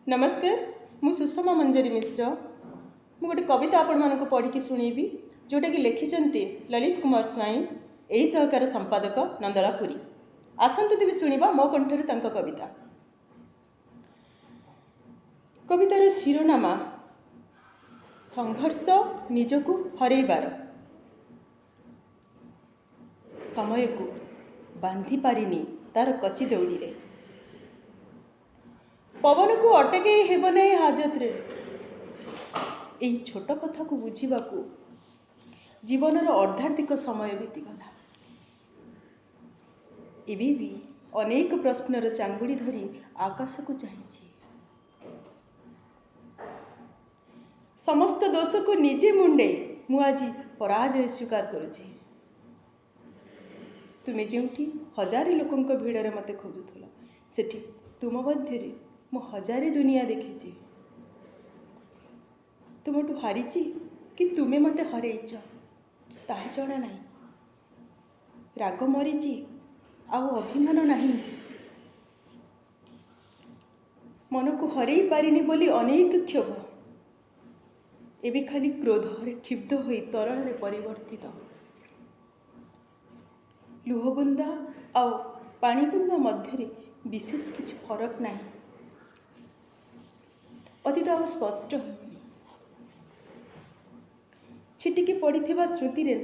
नमस्कार, मु सुषमा मंजरी मिश्र। मु गोटे कविता आपण मानक पढ़ी की शुणेबी जोटा कि लिखिंट ललित कुमार स्वाई, यही सहकार संपादक नंदलापुरी। आसतु तेज शुणा मो कंठर तांका कविता। कवितार शिरोनामा संघर्ष निजकु हरैबार। समय को बांधि पारिनी तार कचि दौड़ी रे, पवन को अटके हेब नहीं हाजत रे। यही छोट कथा को बुझा जीवन अर्धाधिक समय बीतीगला। एबी भी अनेक प्रश्नर चांगुड़ी धरी आकाश को चाहिए। समस्त दोष को निजे मुंडे मु आज पराजय स्वीकार करुछि। तुमे जोठी हजारे लोकों भिड़े मते खोजुल सेठी तुम मध्य मु हजारे दुनिया देखी। तुमठू हारीची कि तुमे मते हरैच ताहा जणा नहीं। राग मरीची आउ अभिमान नहीं। मन को हरई पारिनी बोली अनेक क्षोभ एबे खाली क्रोधरे क्षिब्ध होई तरल परिवर्तित। लुहबुंदा आउ पाणीबुंदा मध्य विशेष किसी फरक नहीं। अतीत आउ स्पष्ट होनी। छिटिकी पड़िथिबा स्मृति रे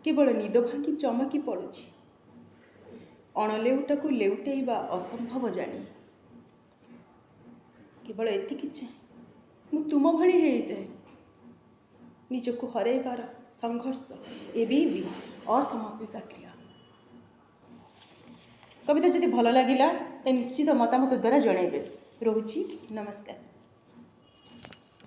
केवल निद भांगी चमकी पड़ुछि। अणलेउटा को लेउटेइबा असंभव जानी। केवल एतिकी चाहे मु तुम भली हे जाए। निजको हरैबार संघर्ष एबे भी असमापिका क्रिया। कविता जदि भल लगिला तो निश्चित मतामत द्वारा जनइबे। रोची नमस्कार।